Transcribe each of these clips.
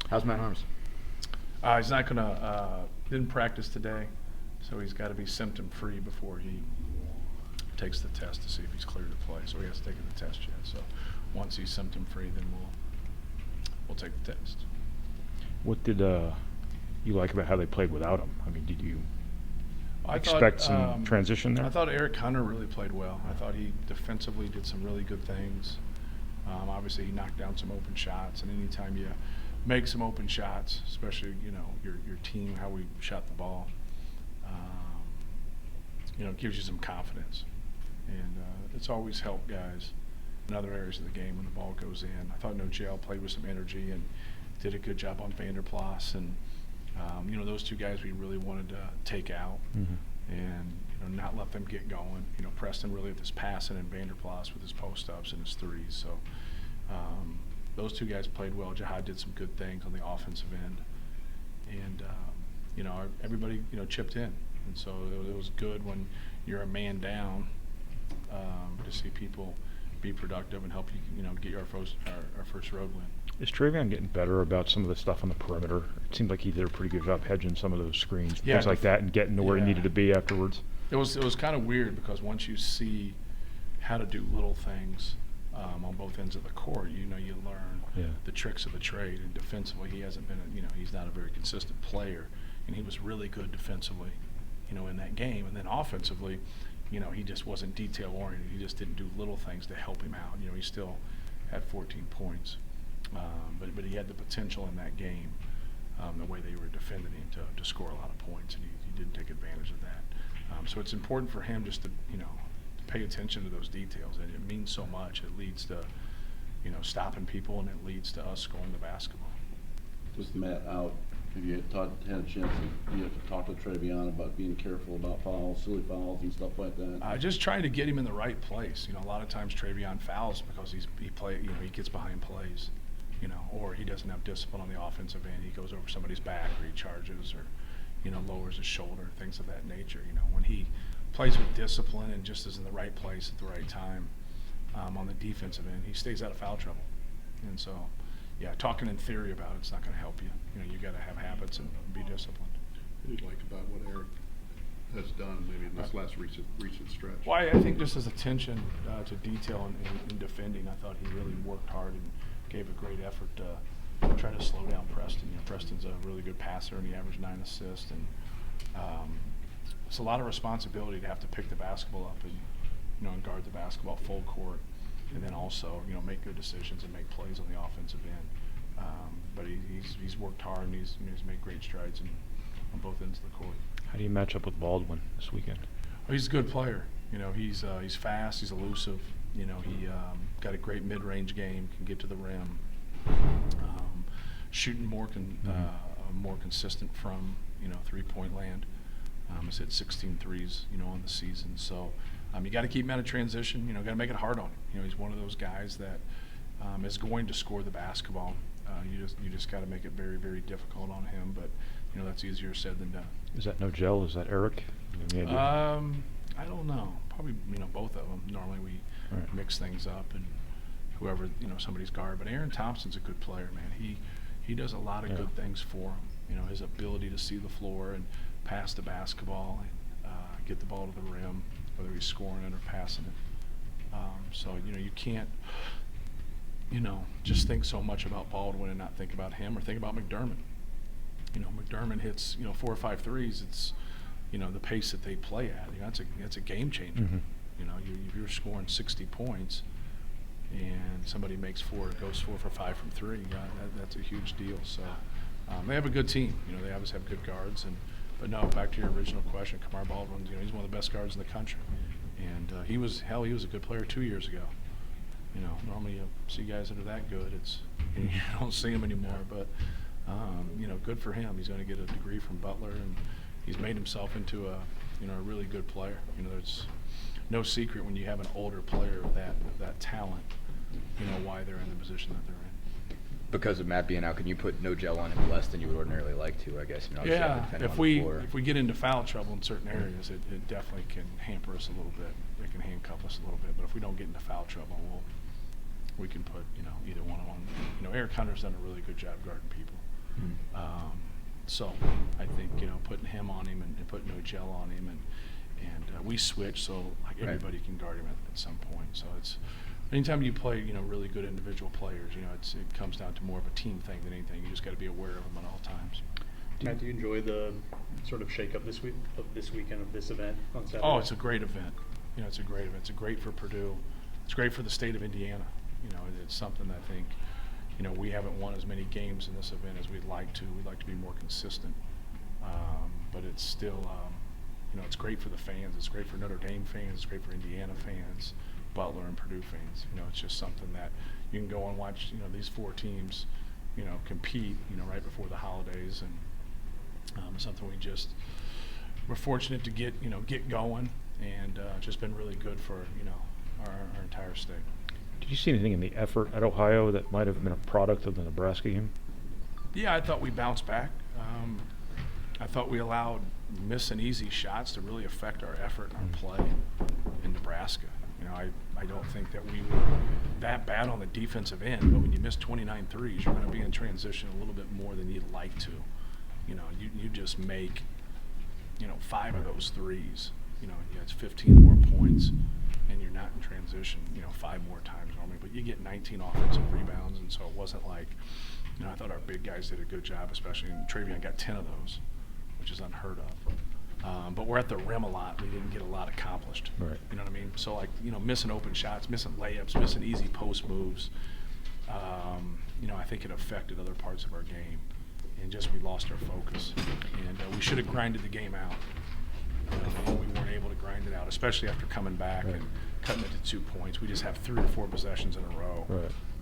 How's Matt Harms? He's not gonna. Didn't practice today, so he's got to be symptom-free before he takes the test to see if he's cleared to play. So he hasn't taken the test yet. So once he's symptom-free, then we'll take the test. What did you like about how they played without him? I mean, did you expect some transition there? I thought Eric Hunter really played well. I thought he defensively did some really good things. Obviously, he knocked down some open shots, and anytime you make some open shots, especially your team, how we shot the ball, it gives you some confidence, and it's always helped guys in other areas of the game when the ball goes in. I thought Nogel played with some energy and did a good job on Vanderplas, and those two guys we really wanted to take out and not let them get going. Preston really with his passing and Vanderplas with his post-ups and his threes. So those two guys played well. Jihad did some good things on the offensive end, and everybody chipped in, and so it was good when you're a man down to see people be productive and help you get our first road win. Is Travion getting better about some of the stuff on the perimeter? It seemed like he did a pretty good job hedging some of those screens, things like that, and getting to where he needed to be afterwards. It was kind of weird because once you see how to do little things on both ends of the court, you learn the tricks of the trade. And defensively, he hasn't been, he's not a very consistent player, and he was really good defensively, in that game. And then offensively, he just wasn't detail oriented. He just didn't do little things to help him out. He still had 14 points. But he had the potential in that game, the way they were defending him to score a lot of points, and he didn't take advantage of that. So it's important for him just to pay attention to those details, and it means so much. It leads to stopping people, and it leads to us scoring the basketball. Just Matt out. Have you had a chance to talk to Travion about being careful about fouls, silly fouls, and stuff like that? Just trying to get him in the right place. A lot of times Travion fouls because he gets behind plays. Or he doesn't have discipline on the offensive end. He goes over somebody's back, or he charges, or lowers his shoulder, things of that nature. When he plays with discipline and just is in the right place at the right time on the defensive end, he stays out of foul trouble. And so, talking in theory about it's not going to help you. You got to have habits and be disciplined. What do you like about what Eric has done maybe in this last recent stretch? Well, I think just his attention to detail in defending, I thought he really worked hard and gave a great effort to try to slow down Preston. Preston's a really good passer, and he averaged 9 assists. And it's a lot of responsibility to have to pick the basketball up and guard the basketball full court, and then also make good decisions and make plays on the offensive end. But he's worked hard, and he's made great strides on both ends of the court. How do you match up with Baldwin this weekend? Oh, he's a good player. He's fast. He's elusive. He got a great mid-range game. Can get to the rim. Shooting more consistent from three-point land. He's hit 16 threes on the season. So you got to keep him out of transition. Got to make it hard on him. He's one of those guys that is going to score the basketball. You just got to make it very, very difficult on him. But that's easier said than done. Is that Nogel? Is that Eric? I don't know. Probably both of them. Normally we mix things up and whoever somebody's guard. But Aaron Thompson's a good player, man. He does a lot of good things for him. His ability to see the floor and pass the basketball, and get the ball to the rim, whether he's scoring it or passing it. So you can't just think so much about Baldwin and not think about him or think about McDermott. McDermott hits 4 or 5 threes. It's the pace that they play at. That's a game changer. If you're scoring 60 points and somebody goes 4 for 5 from 3, that's a huge deal. So they have a good team. They obviously have good guards. But no, back to your original question, Kamar Baldwin. He's one of the best guards in the country, and he was a good player 2 years ago. Normally you see guys that are that good. You don't see them anymore. But good for him. He's going to get a degree from Butler, and he's made himself into a really good player. There's no secret when you have an older player of that talent, why they're in the position that they're in. Because of Matt being out, can you put Nogel on him less than you would ordinarily like to, I guess? If we get into foul trouble in certain areas, it definitely can hamper us a little bit. It can handcuff us a little bit. But if we don't get into foul trouble, we can put either one on. Eric Hunter's done a really good job guarding people. So I think, putting him on him and putting no gel on him, and we switch so like Right. everybody can guard him at some point. So it's anytime you play, really good individual players, it comes down to more of a team thing than anything. You just got to be aware of them at all times. Matt, do you enjoy the sort of shake-up this weekend of this event on Saturday? Oh, it's a great event. It's a great event. It's great for Purdue. It's great for the state of Indiana. It's something that I think, we haven't won as many games in this event as we'd like to. We'd like to be more consistent. But it's still, it's great for the fans. It's great for Notre Dame fans. It's great for Indiana fans, Butler and Purdue fans. It's just something that you can go and watch, these four teams, compete, right before the holidays, and something we're fortunate to get going, and just been really good for, our entire state. Did you see anything in the effort at Ohio that might have been a product of the Nebraska game? Yeah, I thought we bounced back. I thought we allowed miss and easy shots to really affect our effort and our play in Nebraska. I don't think that we were that bad on the defensive end, but when you miss 29 threes, you're going to be in transition a little bit more than you'd like to. You just make, 5 of those threes. It's 15 more points, and you're not in transition, 5 more times normally. But you get 19 offensive rebounds, and so it wasn't like, I thought our big guys did a good job, especially Travion got 10 of those, which is unheard of. But we're at the rim a lot. We didn't get a lot accomplished. Right. You know what I mean? So, like, missing open shots, missing layups, missing easy post moves, I think it affected other parts of our game. And just we lost our focus. And we should have grinded the game out. And we weren't able to grind it out, especially after coming back and cutting it to 2 points. We just have 3 or 4 possessions in a row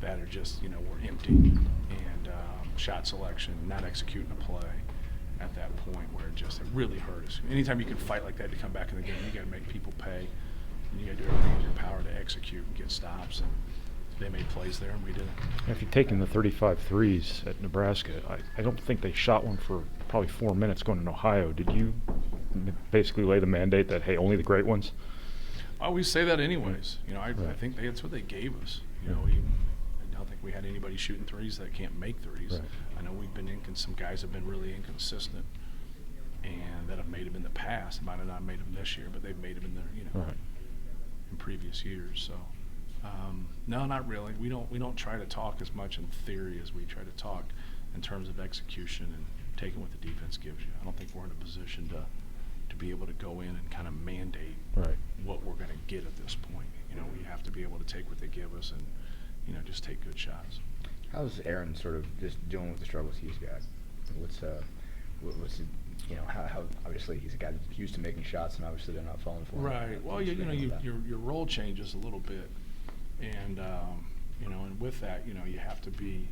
that are just, we're empty. And shot selection, not executing a play at that point where it really hurt us. Anytime you can fight like that to come back in the game, you got to make people pay. And you got to do everything in your power to execute and get stops. And they made plays there, and we didn't. If you've taken the 35 threes at Nebraska, I don't think they shot one for probably 4 minutes going to Ohio. Did you basically lay the mandate that, hey, only the great ones? Oh, we say that anyways. I think that's what they gave us. I don't think we had anybody shooting threes that can't make threes. Right. I know we've been some guys have been really inconsistent, and that have made them in the past. Might have not made them this year, but they've made them in their, in previous years. So. No, not really. We don't try to talk as much in theory as we try to talk in terms of execution and taking what the defense gives you. I don't think we're in a position to be able to go in and kind of mandate what we're going to get at this point. We have to be able to take what they give us and, just take good shots. How's Aaron sort of just dealing with the struggles he's got? What's how obviously he's a guy that's used to making shots, and obviously they're not falling for him. Right. Well, your role changes a little bit. And and with that, you have to be,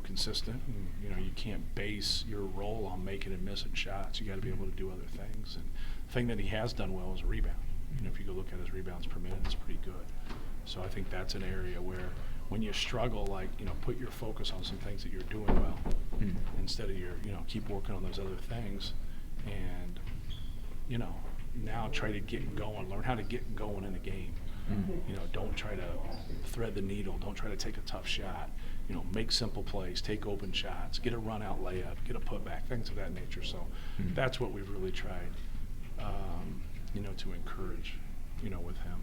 consistent. And, you can't base your role on making and missing shots. You got to be able to do other things. And the thing that he has done well is rebound. If you go look at his rebounds per minute, it's pretty good. So I think that's an area where when you struggle, like, put your focus on some things that you're doing well instead of keep working on those other things. And, now try to get going, learn how to get going in a game. Don't try to thread the needle. Don't try to take a tough shot. Make simple plays, take open shots, get a run-out layup, get a putback, things of that nature. So that's what we've really tried, to encourage, with him.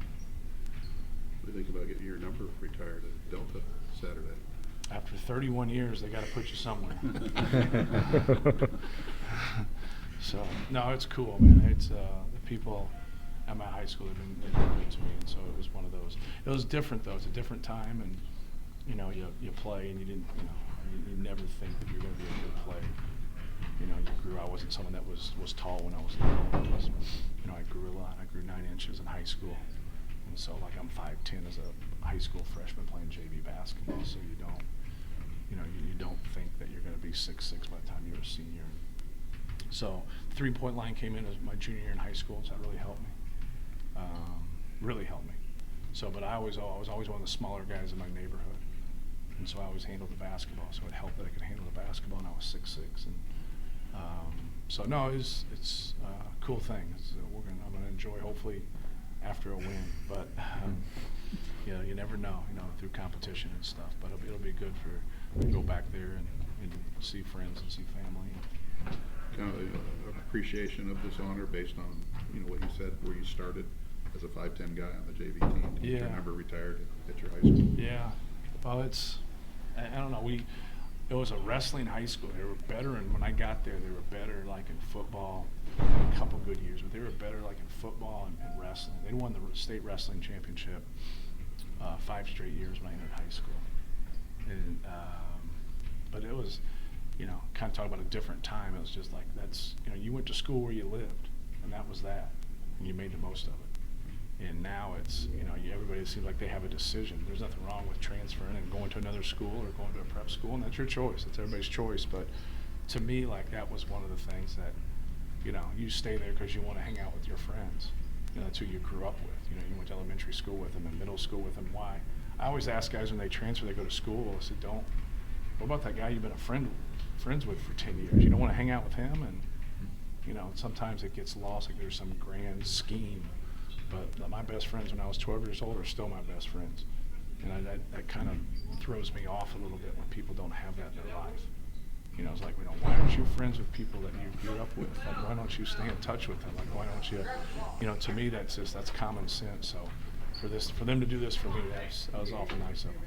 What do you think about getting your number retired at Delta Saturday? After 31 years, they got to put you somewhere. So, no, it's cool, man. It's the people at my high school have been good to me, and so it was one of those. It was different though. It's a different time, and you play, and you didn't, you never think that you're going to be a good player. You grew. I wasn't someone that was tall when I was little. I grew a lot. I grew 9 inches in high school, and so like I'm 5'10" as a high school freshman playing JV basketball. So you don't, you don't think that you're going to be 6'6" by the time you're a senior. So the 3-point line came in as my junior year in high school, so that really helped me. Really helped me. So, but I was always one of the smaller guys in my neighborhood, and so I always handled the basketball. So it helped that I could handle the basketball, and I was 6'6". And so no, it's a cool thing. I'm gonna enjoy hopefully after a win, but you never know, through competition and stuff. But it'll be good to go back there and see friends and see family. Kind of an appreciation of this honor based on, you know, what you said, where you started as a 5'10" guy on the JV team. You Yeah. remember retired at your high school. Yeah, well, I don't know, it was a wrestling high school. They were better, and when I got there, they were better like in football, a couple good years, but they were better like in football and wrestling. They won the state wrestling championship 5 straight years when I entered high school. And, but it was, you know, kind of talking about a different time. It was just like, that's, you know, you went to school where you lived, and that was that, and you made the most of it. And now it's, you know, everybody seems like they have a decision. There's nothing wrong with transferring and going to another school or going to a prep school, and that's your choice. It's everybody's choice. But to me, like, that was one of the things that, you know, you stay there because you want to hang out with your friends. You know, that's who you grew up with. You know, you went to elementary school with them and middle school with them. Why? I always ask guys when they transfer, they go to school, I said, what about that guy you've been friends with for 10 years? You don't want to hang out with him? And, you know, sometimes it gets lost, like there's some grand scheme. But my best friends when I was 12 years old are still my best friends. And that kind of throws me off a little bit when people don't have that in their life. You know, it's like, why aren't you friends with people that you grew up with? Like, why don't you stay in touch with them? Like, why don't you, you know, to me, that's common sense. So for them to do this for me, that was awful nice of them.